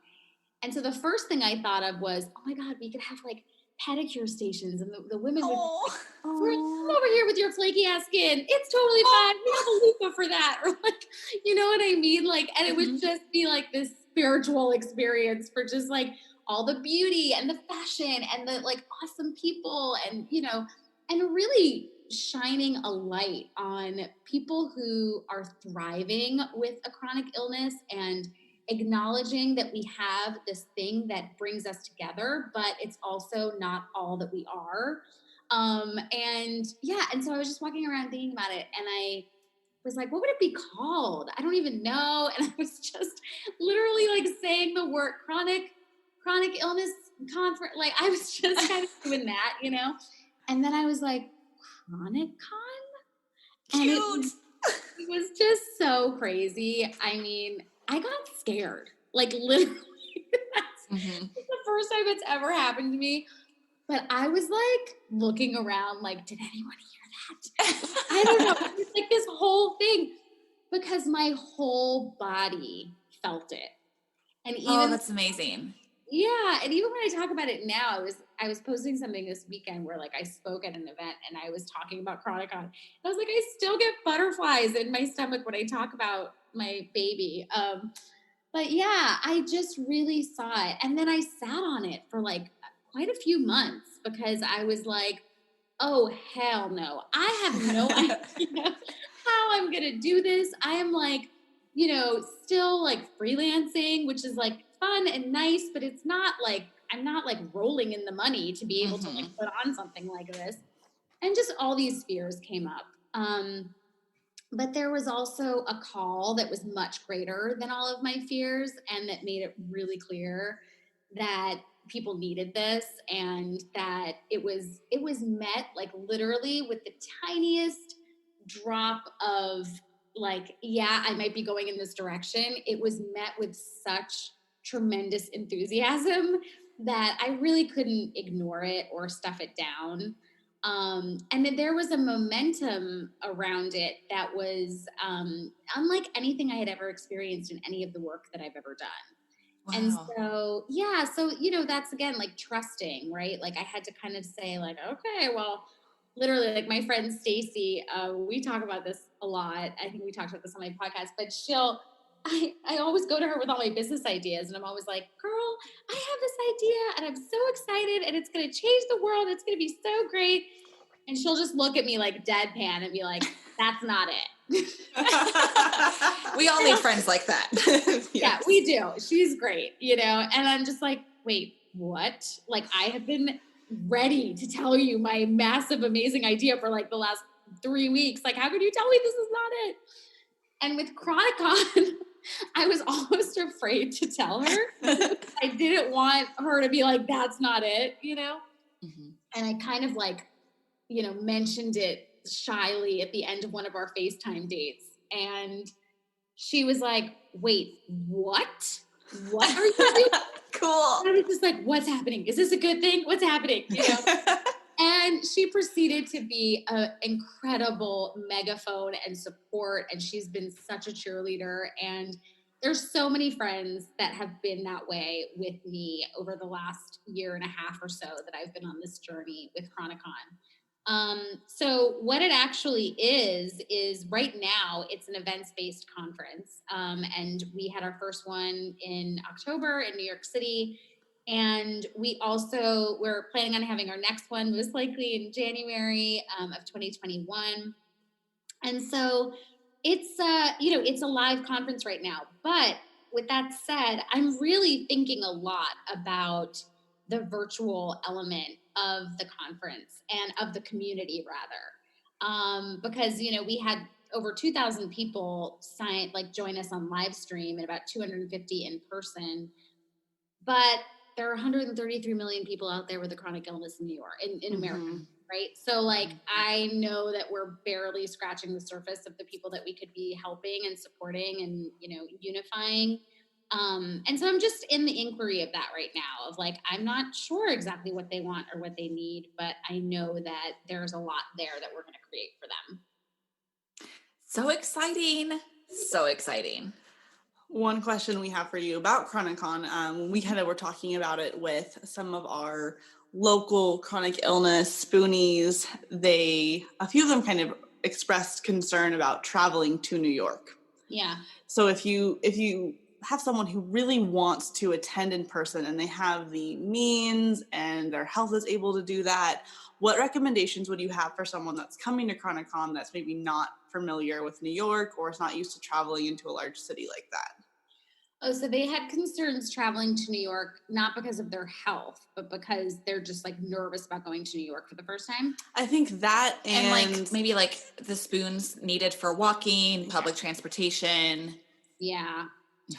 And so the first thing I thought of was, oh my God, we could have like pedicure stations, and the women would be Oh, like, "Girl, come over here with your flaky ass skin. It's totally fine. We have a loofah for that." Or like, you know what I mean? Like, and it would just be like this spiritual experience for just like all the beauty and the fashion and the like awesome people, and and really shining a light on people who are thriving with a chronic illness, and acknowledging that we have this thing that brings us together, but it's also not all that we are. And yeah, and so I was just walking around thinking about it, and I was like, what would it be called? I don't even know. And I was just literally like saying the word chronic illness conference. Like I was just kind of doing that, And then I was like, ChroniCon? And cute. it was just so crazy. I mean, I got scared. Like literally, that's the first time it's ever happened to me. But I was like looking around, like, did anyone hear that? I don't know. It was like this whole thing, because my whole body felt it. And even that's amazing. yeah, and even when I talk about it now, I was posting something this weekend where like I spoke at an event and I was talking about ChroniCon. And I was like, I still get butterflies in my stomach when I talk about my baby. But yeah, I just really saw it. And then I sat on it for like quite a few months, because I was like, oh hell no. I have no idea how I'm gonna do this. I am like, still like freelancing, which is like fun and nice, but it's not like I'm not like rolling in the money to be able to like put on something like this. And just all these fears came up. But there was also a call that was much greater than all of my fears, and that made it really clear that people needed this, and that it was met like literally with the tiniest drop of like, yeah, I might be going in this direction. It was met with such tremendous enthusiasm that I really couldn't ignore it or stuff it down. And then there was a momentum around it that was unlike anything I had ever experienced in any of the work that I've ever done. Wow. And so, yeah, so, that's again, like trusting, right? Like I had to kind of say like, okay, well, literally like my friend Stacy, we talk about this a lot. I think we talked about this on my podcast, but I always go to her with all my business ideas, and I'm always like, girl, I have this idea and I'm so excited and it's going to change the world. It's going to be so great. And she'll just look at me like deadpan and be like, that's not it. We all need friends like that. Yes. Yeah, we do. She's great, and I'm just like, wait, what? Like I have been ready to tell you my massive, amazing idea for like the last 3 weeks. Like, how could you tell me this is not it? And with ChroniCon, I was almost afraid to tell her. I didn't want her to be like, that's not it, And I kind of like, mentioned it shyly at the end of one of our FaceTime dates. And she was like, wait, what? What are you doing? Cool. And I was just like, what's happening? Is this a good thing? What's happening? And she proceeded to be an incredible megaphone and support. And she's been such a cheerleader. And there's so many friends that have been that way with me over the last year and a half or so that I've been on this journey with ChroniCon. So what it actually is right now it's an events-based conference. And we had our first one in October in New York City. And we're planning on having our next one most likely in January of 2021. And so it's it's a live conference right now. But with that said, I'm really thinking a lot about the virtual element of the conference and of the community rather. Because we had over 2,000 people join us on live stream and about 250 in person. But there are 133 million people out there with a chronic illness in New York, in America, right? So like, I know that we're barely scratching the surface of the people that we could be helping and supporting and, unifying. And so I'm just in the inquiry of that right now of like, I'm not sure exactly what they want or what they need, but I know that there's a lot there that we're going to create for them. So exciting. So exciting. One question we have for you about ChroniCon, when we kind of were talking about it with some of our local chronic illness Spoonies, a few of them kind of expressed concern about traveling to New York. Yeah. So if you have someone who really wants to attend in person and they have the means and their health is able to do that, what recommendations would you have for someone that's coming to ChroniCon that's maybe not familiar with New York or is not used to traveling into a large city like that? Oh, so they had concerns traveling to New York, not because of their health, but because they're just like nervous about going to New York for the first time. I think that And like maybe like the spoons needed for walking, public transportation. Yeah,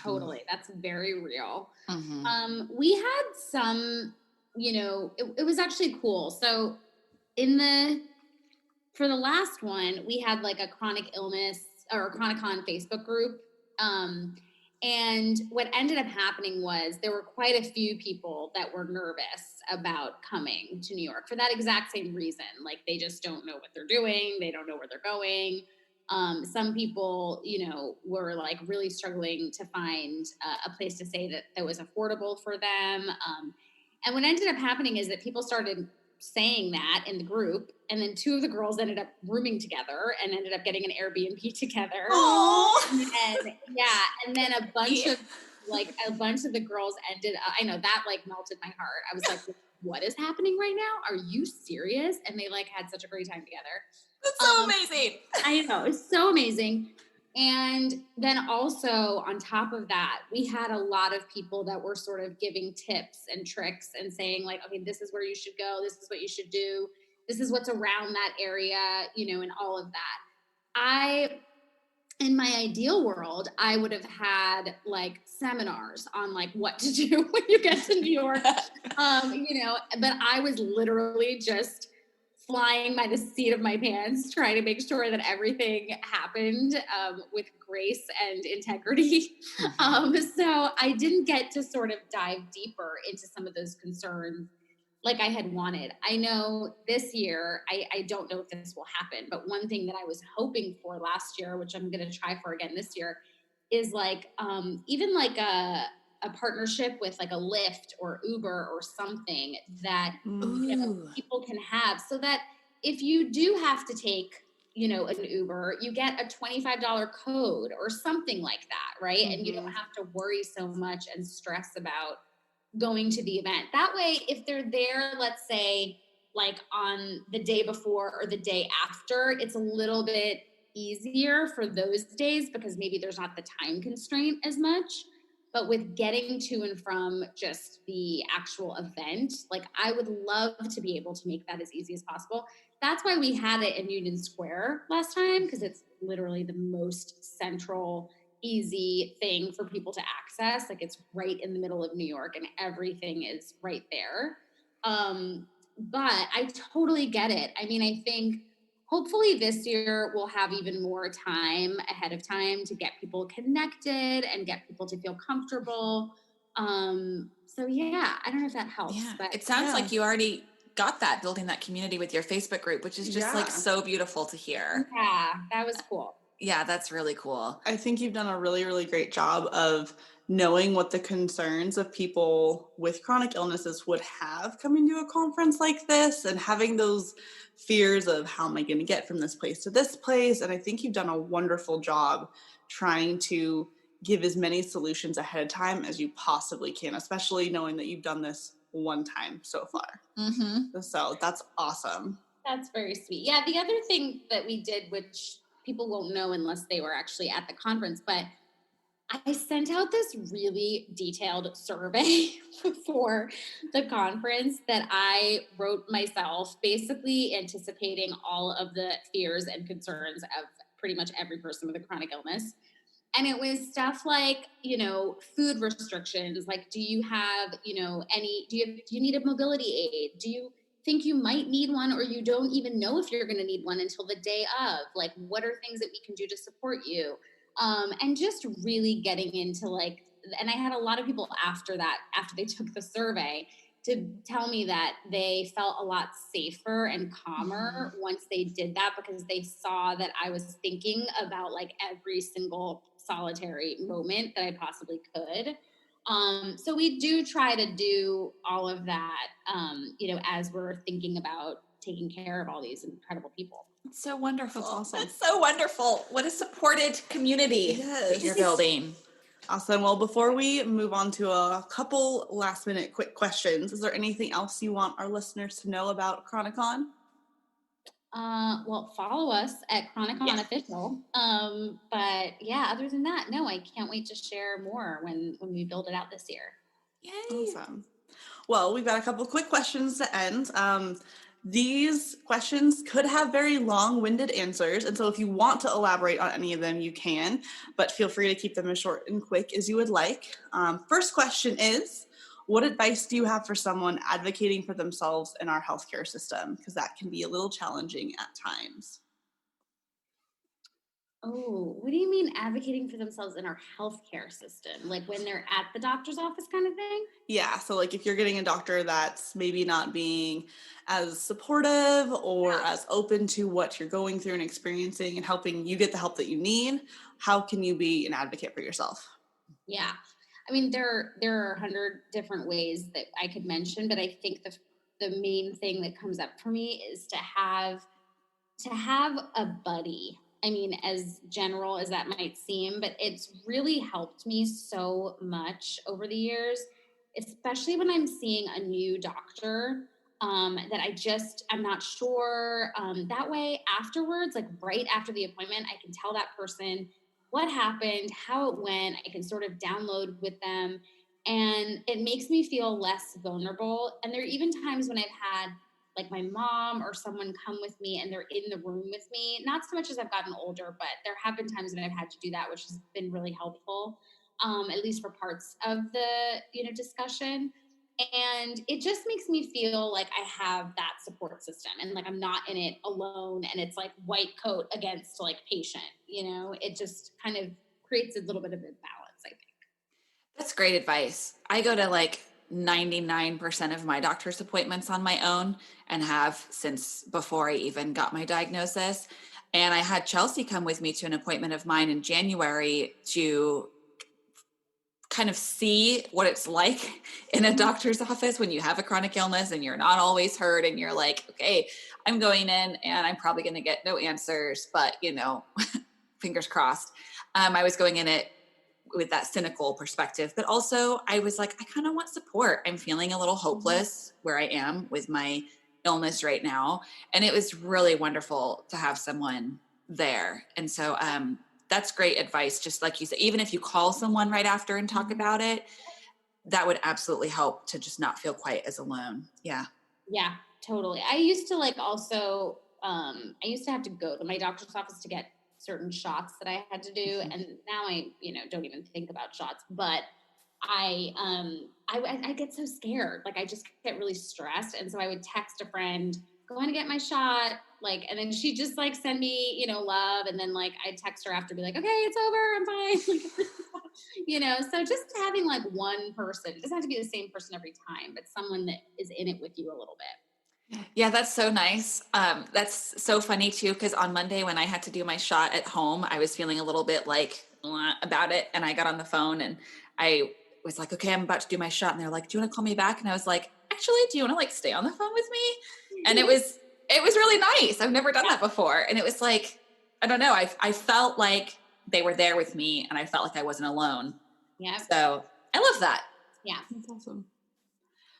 totally. That's very real. Mm-hmm. We had some, it was actually cool. So in for the last one, we had like a chronic illness or a ChroniCon Facebook group. And what ended up happening was there were quite a few people that were nervous about coming to New York for that exact same reason. Like they just don't know what they're doing, they don't know where they're going. Some people, were like really struggling to find a place to stay that was affordable for them. And what ended up happening is that people started saying that in the group, and then two of the girls ended up rooming together and ended up getting an Airbnb together. And yeah, and then a bunch of the girls ended up, I know that like melted my heart. I was like, what is happening right now? Are you serious? And they like had such a great time together. That's so amazing. I know, it's so amazing. And then also on top of that, we had a lot of people that were sort of giving tips and tricks and saying like, okay, this is where you should go. This is what you should do. This is what's around that area, and all of that. In my ideal world, I would have had like seminars on like what to do when you get to New York, but I was literally just flying by the seat of my pants, trying to make sure that everything happened with grace and integrity. So I didn't get to sort of dive deeper into some of those concerns like I had wanted. I know this year, I don't know if this will happen, but one thing that I was hoping for last year, which I'm going to try for again this year, is like even like a partnership with like a Lyft or Uber or something that people can have, so that if you do have to take an Uber, you get a $25 code or something like that, right? And you don't have to worry so much and stress about going to the event. That way, if they're there, let's say like on the day before or the day after, it's a little bit easier for those days because maybe there's not the time constraint as much. But with getting to and from just the actual event, like I would love to be able to make that as easy as possible. That's why we had it in Union Square last time, because it's literally the most central, easy thing for people to access. Like it's right in the middle of New York and everything is right there. But I totally get it. I mean, I think hopefully this year we'll have even more time ahead of time to get people connected and get people to feel comfortable. So yeah, I don't know if that helps. Yeah, but it sounds like you already got that, building that community with your Facebook group, which is just like so beautiful to hear. Yeah, that was cool. Yeah, that's really cool. I think you've done a really, really great job of knowing what the concerns of people with chronic illnesses would have coming to a conference like this and having those fears of how am I going to get from this place to this place. And I think you've done a wonderful job trying to give as many solutions ahead of time as you possibly can, especially knowing that you've done this one time so far. So that's awesome. That's very sweet. Yeah, the other thing that we did, which people won't know unless they were actually at the conference, but I sent out this really detailed survey before the conference that I wrote myself, basically anticipating all of the fears and concerns of pretty much every person with a chronic illness. And it was stuff like, food restrictions. Like, do you have, do you need a mobility aid? Do you think you might need one, or you don't even know if you're going to need one until the day of? Like, what are things that we can do to support you? And just really getting into like, and I had a lot of people after they took the survey to tell me that they felt a lot safer and calmer once they did that, because they saw that I was thinking about like every single solitary moment that I possibly could. So we do try to do all of that, as we're thinking about taking care of all these incredible people. It's so wonderful. That's awesome. That's so wonderful. What a supported community that you're building. Awesome. Well, before we move on to a couple last minute quick questions, is there anything else you want our listeners to know about ChroniCon? Well, follow us at ChroniCon Official. But yeah, other than that, no, I can't wait to share more when we build it out this year. Yay. Awesome. Well, we've got a couple quick questions to end. These questions could have very long-winded answers, and so if you want to elaborate on any of them, you can, but feel free to keep them as short and quick as you would like. First question is, what advice do you have for someone advocating for themselves in our healthcare system? Because that can be a little challenging at times. Oh, what do you mean advocating for themselves in our healthcare system? Like when they're at the doctor's office kind of thing? Yeah, so like if you're getting a doctor that's maybe not being as supportive or as open to what you're going through and experiencing and helping you get the help that you need, how can you be an advocate for yourself? Yeah. I mean, there are 100 different ways that I could mention, but I think the main thing that comes up for me is to have a buddy. I mean, as general as that might seem, but it's really helped me so much over the years, especially when I'm seeing a new doctor, that I'm not sure. That way, afterwards, like right after the appointment, I can tell that person what happened, how it went. I can sort of download with them, and it makes me feel less vulnerable. And there are even times when I've had like my mom or someone come with me and they're in the room with me. Not so much as I've gotten older, but there have been times when I've had to do that, which has been really helpful, at least for parts of the discussion. And it just makes me feel like I have that support system and like I'm not in it alone and it's like white coat against like patient, it just kind of creates a little bit of a balance, I think. That's great advice. I go to like 99% of my doctor's appointments on my own and have since before I even got my diagnosis. And I had Chelsea come with me to an appointment of mine in January to kind of see what it's like in a doctor's office when you have a chronic illness and you're not always heard and you're like, okay, I'm going in and I'm probably going to get no answers, but fingers crossed. I was going in it with that cynical perspective, but also I was like, I kind of want support. I'm feeling a little hopeless where I am with my illness right now. And it was really wonderful to have someone there. And so, that's great advice. Just like you said, even if you call someone right after and talk about it, that would absolutely help to just not feel quite as alone. Yeah. Yeah, totally. I used to I used to have to go to my doctor's office to get certain shots that I had to do. And now I, don't even think about shots, but I get so scared. Like I just get really stressed. And so I would text a friend, going to get my shot. Like, and then she just like send me, love. And then like I'd text her after, be like, okay, it's over. I'm fine. So just having like one person, it doesn't have to be the same person every time, but someone that is in it with you a little bit. Yeah, that's so nice. That's so funny too, because on Monday when I had to do my shot at home, I was feeling a little bit like about it. And I got on the phone and I was like, okay, I'm about to do my shot. And they're like, do you want to call me back? And I was like, actually, do you want to like stay on the phone with me? And it was really nice. I've never done that before. And it was like, I don't know. I felt like they were there with me and I felt like I wasn't alone. Yeah. So I love that. Yeah. That's awesome.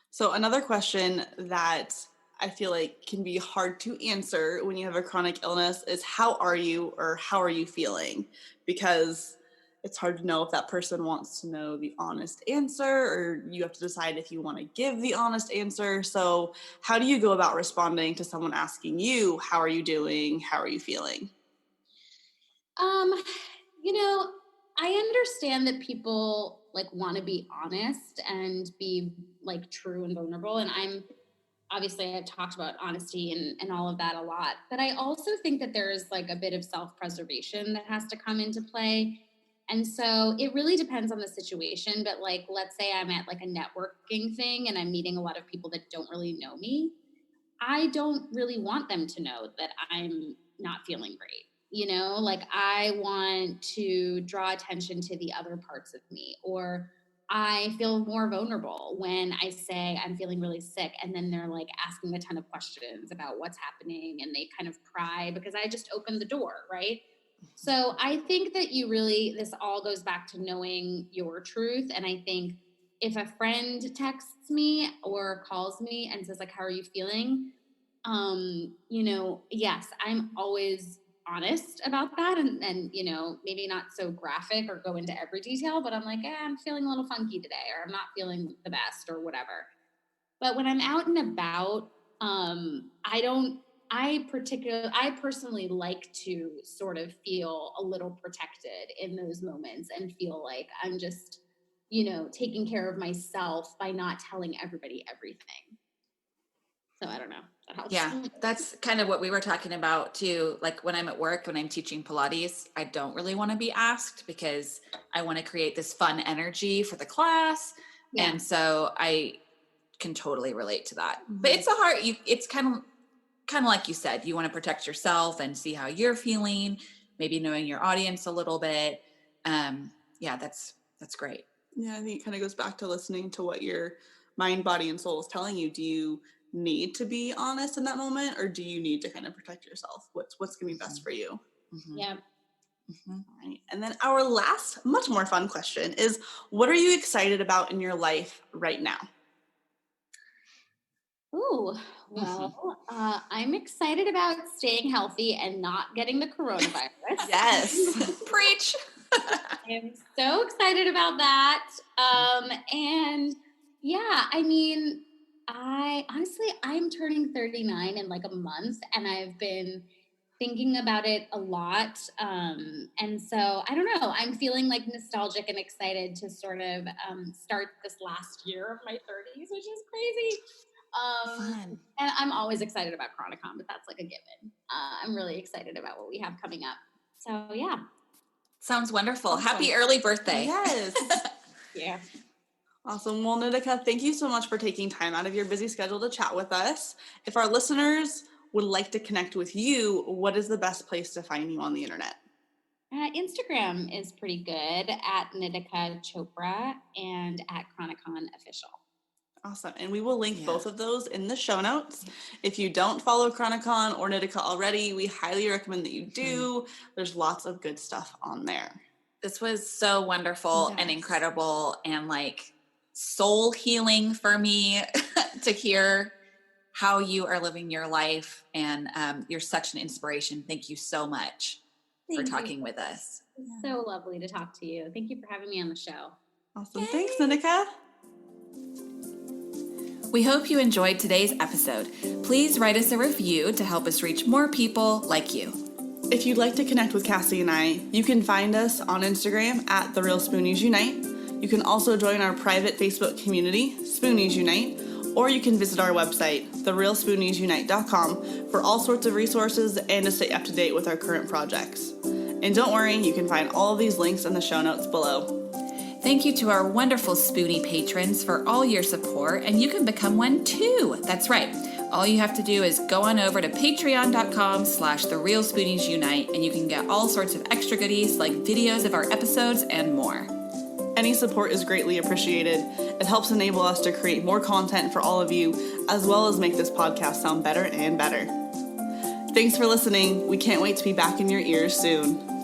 So another question that I feel like can be hard to answer when you have a chronic illness is how are you or how are you feeling? Because it's hard to know if that person wants to know the honest answer or you have to decide if you want to give the honest answer. So how do you go about responding to someone asking you, how are you doing? How are you feeling? I understand that people like want to be honest and be like true and vulnerable. And I've talked about honesty and all of that a lot, but I also think that there is like a bit of self-preservation that has to come into play. And so it really depends on the situation. But like, let's say I'm at like a networking thing and I'm meeting a lot of people that don't really know me. I don't really want them to know that I'm not feeling great. Like I want to draw attention to the other parts of me, or I feel more vulnerable when I say I'm feeling really sick and then they're like asking a ton of questions about what's happening and they kind of pry because I just opened the door, right? So I think that this all goes back to knowing your truth. And I think if a friend texts me or calls me and says like, how are you feeling? Yes, I'm always honest about that and maybe not so graphic or go into every detail, but I'm like, I'm feeling a little funky today, or I'm not feeling the best or whatever. But when I'm out and about, I personally like to sort of feel a little protected in those moments and feel like I'm just, taking care of myself by not telling everybody everything. So I don't know. That helps. Yeah, that's kind of what we were talking about too. Like when I'm at work, when I'm teaching Pilates, I don't really want to be asked because I want to create this fun energy for the class. Yeah. And so I can totally relate to that. Mm-hmm. But it's kind of like you said, you want to protect yourself and see how you're feeling, maybe knowing your audience a little bit. Yeah, that's great. Yeah, I think it kind of goes back to listening to what your mind, body, and soul is telling you. Do you need to be honest in that moment, or do you need to kind of protect yourself? What's going to be best for you? Mm-hmm. Yeah. Mm-hmm. All right. And then our last, much more fun question is, what are you excited about in your life right now? Ooh, well, I'm excited about staying healthy and not getting the coronavirus. Yes. Preach. I'm so excited about that. And yeah, I mean, I'm turning 39 in like a month, and I've been thinking about it a lot. And so I don't know, I'm feeling like nostalgic and excited to sort of start this last year of my 30s, which is crazy. Fun. And I'm always excited about ChroniCon, but that's like a given. I'm really excited about what we have coming up. So yeah. Sounds wonderful. Awesome. Happy early birthday. Yes. Yeah. Awesome. Well, Nitika, thank you so much for taking time out of your busy schedule to chat with us. If our listeners would like to connect with you, what is the best place to find you on the internet? Instagram is pretty good, at Nitika Chopra and at ChroniCon Official. Awesome. And we will link both of those in the show notes. If you don't follow ChroniCon or Nitika already, we highly recommend that you do. Mm-hmm. There's lots of good stuff on there. This was so wonderful and incredible and like soul healing for me to hear how you are living your life. And you're such an inspiration. Thank you so much for talking with us. It's so lovely to talk to you. Thank you for having me on the show. Awesome. Yay. Thanks, Nitika. We hope you enjoyed today's episode. Please write us a review to help us reach more people like you. If you'd like to connect with Cassie and I, you can find us on Instagram at The Real Spoonies Unite. You can also join our private Facebook community, Spoonies Unite, or you can visit our website, therealspooniesunite.com, for all sorts of resources and to stay up to date with our current projects. And don't worry, you can find all of these links in the show notes below. Thank you to our wonderful Spoonie patrons for all your support, and you can become one too. That's right. All you have to do is go on over to patreon.com/therealspooniesunite, and you can get all sorts of extra goodies like videos of our episodes and more. Any support is greatly appreciated. It helps enable us to create more content for all of you, as well as make this podcast sound better and better. Thanks for listening. We can't wait to be back in your ears soon.